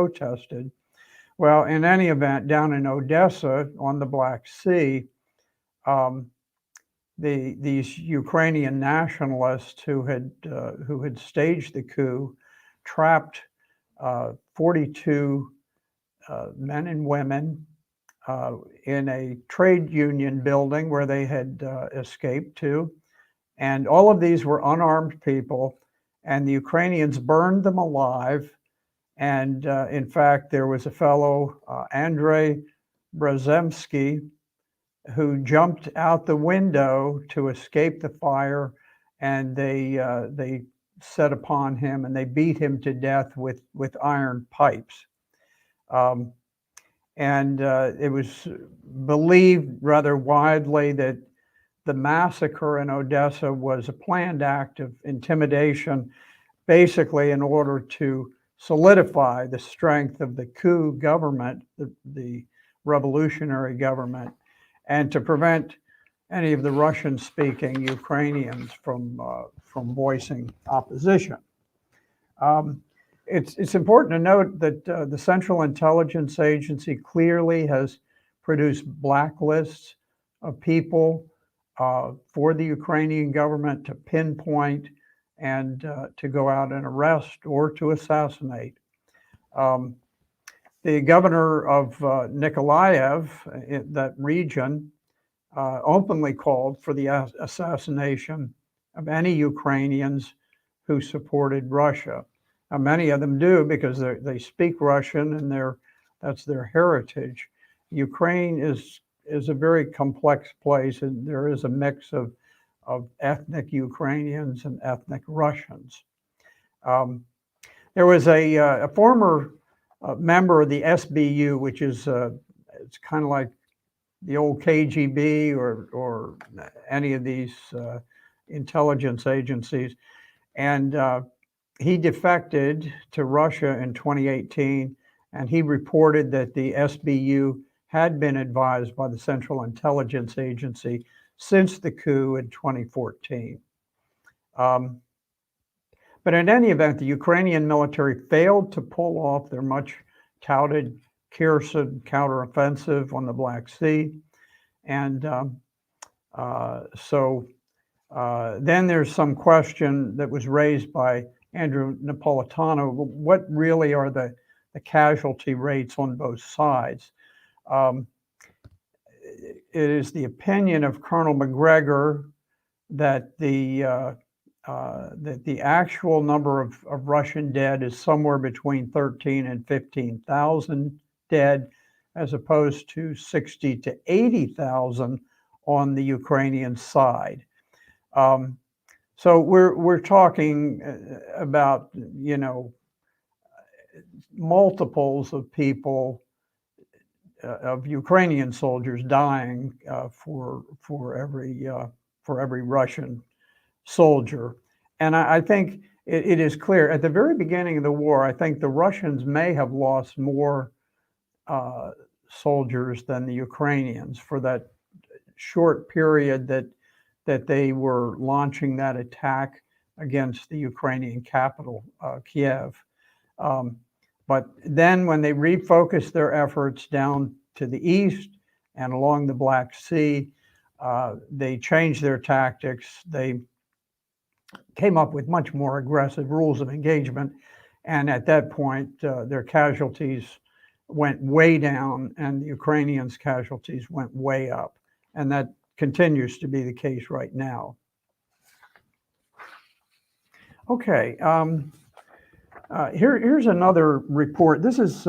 protested. Well, in any event, down in Odessa on the Black Sea, these Ukrainian nationalists who had staged the coup trapped 42 men and women in a trade union building where they had escaped to. And all of these were unarmed people, and the Ukrainians burned them alive. And in fact, there was a fellow, Andrei Brzezinski, who jumped out the window to escape the fire, and they set upon him and they beat him to death with iron pipes. It was believed rather widely that the massacre in Odessa was a planned act of intimidation, basically in order to solidify the strength of the coup government, the revolutionary government, and to prevent any of the Russian-speaking Ukrainians from voicing opposition. It's important to note that the Central Intelligence Agency clearly has produced blacklists of people for the Ukrainian government to pinpoint and to go out and arrest or to assassinate. The governor of Nikolaev, in that region, openly called for the assassination of any Ukrainians who supported Russia. Now, many of them do because they speak Russian and that's their heritage. Ukraine is a very complex place, and there is a mix of ethnic Ukrainians and ethnic Russians. There was a former member of the SBU, which is it's kind of like the old KGB or any of these intelligence agencies, and he defected to Russia in 2018, and he reported that the SBU had been advised by the Central Intelligence Agency since the coup in 2014. But in any event, the Ukrainian military failed to pull off their much touted Kherson counteroffensive on the Black Sea. And then there's some question that was raised by Andrew Napolitano. What really are the casualty rates on both sides? It is the opinion of Colonel McGregor that the actual number of Russian dead is somewhere between 13 and 15,000 dead, as opposed to 60 to 80,000 on the Ukrainian side. So we're talking about, multiples of people, of Ukrainian soldiers dying for every Russian soldier. And I think it is clear at the very beginning of the war, I think the Russians may have lost more soldiers than the Ukrainians for that short period that they were launching that attack against the Ukrainian capital, Kiev. But then when they refocused their efforts down to the east and along the Black Sea, they changed their tactics. They came up with much more aggressive rules of engagement. And at that point, their casualties went way down and the Ukrainians' casualties went way up. And that continues to be the case right now. Okay, here's another report. This is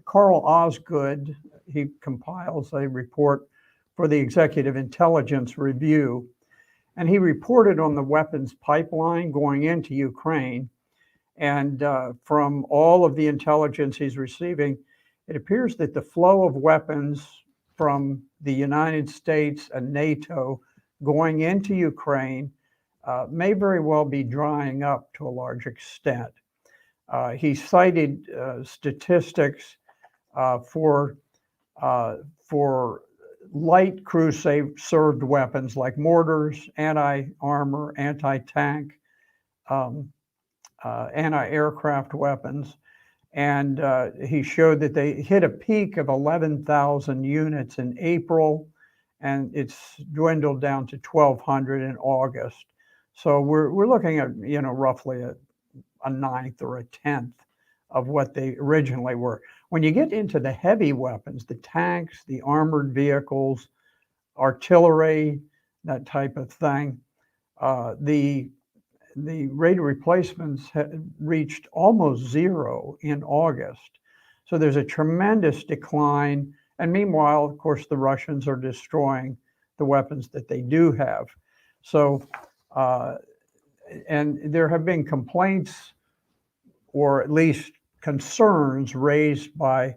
Carl Osgood. He compiles a report for the Executive Intelligence Review, and he reported on the weapons pipeline going into Ukraine. And from all of the intelligence he's receiving, it appears that the flow of weapons from the United States and NATO going into Ukraine may very well be drying up to a large extent. He cited statistics for light crew-served weapons like mortars, anti-armor, anti-tank, anti-aircraft weapons. And he showed that they hit a peak of 11,000 units in April, and it's dwindled down to 1,200 in August. So we're looking at, roughly a ninth or a tenth of what they originally were. When you get into the heavy weapons, the tanks, the armored vehicles, artillery, that type of thing, the rate of replacements reached almost zero in August. So there's a tremendous decline. And meanwhile, of course, the Russians are destroying the weapons that they do have. So, and there have been complaints, or at least concerns raised by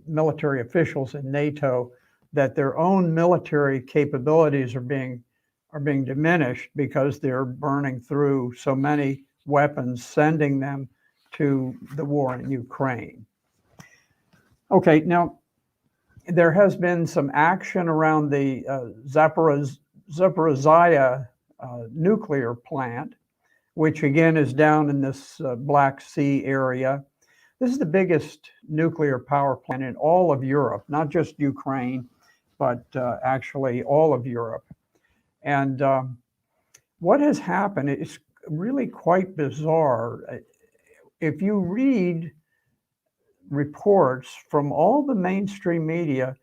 military officials in NATO, that their own military capabilities are being diminished because they're burning through so many weapons, sending them to the war in Ukraine. Okay, now there has been some action around the Zaporizhzhia nuclear plant, which again is down in this Black Sea area. This is the biggest nuclear power plant in all of Europe, not just Ukraine, but actually all of Europe. And what has happened is really quite bizarre. If you read reports from all the mainstream media,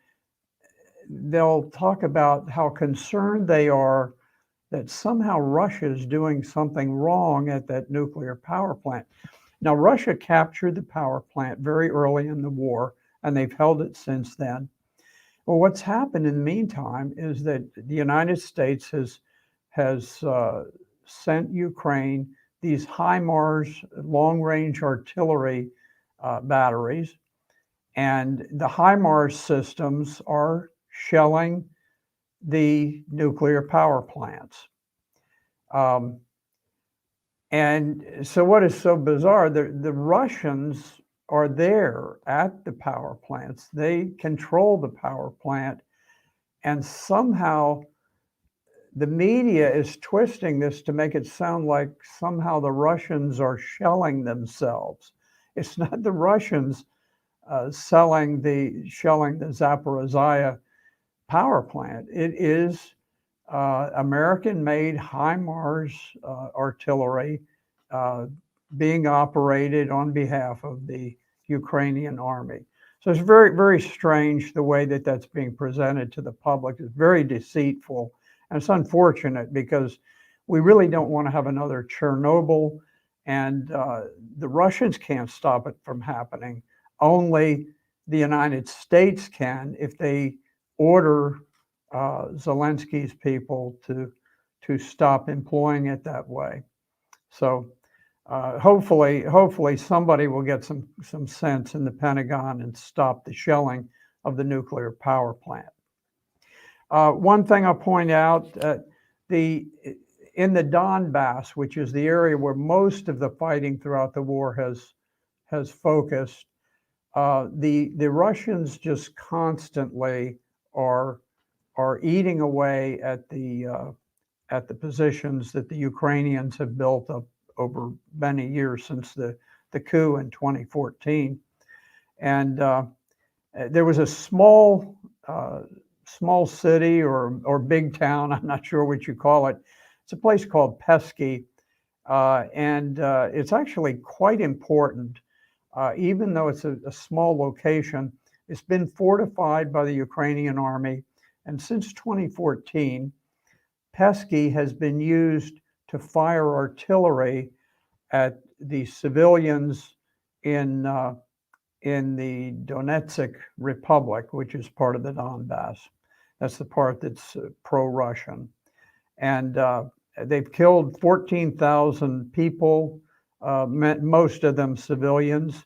they'll talk about how concerned they are that somehow Russia is doing something wrong at that nuclear power plant. Now, Russia captured the power plant very early in the war, and they've held it since then. Well, what's happened in the meantime is that the United States has sent Ukraine these HIMARS long-range artillery batteries, and the HIMARS systems are shelling the nuclear power plants. And so what is so bizarre, the Russians are there at the power plants. They control the power plant, and somehow the media is twisting this to make it sound like somehow the Russians are shelling themselves. It's not the Russians shelling the Zaporizhzhia power plant. It is American-made HIMARS artillery being operated on behalf of the Ukrainian army. So it's very, very strange the way that that's being presented to the public. It's very deceitful, and it's unfortunate because we really don't want to have another Chernobyl, and the Russians can't stop it from happening. Only the United States can, if they order Zelensky's people to stop employing it that way. So hopefully somebody will get some sense in the Pentagon and stop the shelling of the nuclear power plant. One thing I'll point out, in the Donbass, which is the area where most of the fighting throughout the war has focused, the Russians just constantly are eating away at the positions that the Ukrainians have built up over many years since the coup in 2014. And there was a small city or big town, I'm not sure what you call it. It's a place called Pesky, and it's actually quite important. Even though it's a small location, it's been fortified by the Ukrainian army. And since 2014, Pesky has been used to fire artillery at the civilians in the Donetsk Republic, which is part of the Donbass. That's the part that's pro-Russian. And they've killed 14,000 people, most of them civilians,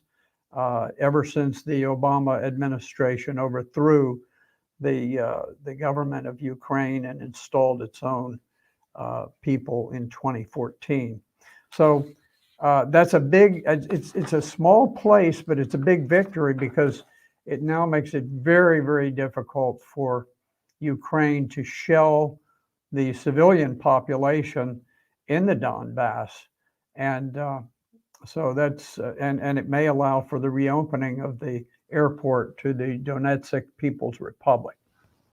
ever since the Obama administration overthrew the government of Ukraine and installed its own people in 2014. So that's a big, it's a small place, but it's a big victory because it now makes it very, very difficult for Ukraine to shell the civilian population in the Donbass. And So that's, and it may allow for the reopening of the airport to the Donetsk People's Republic.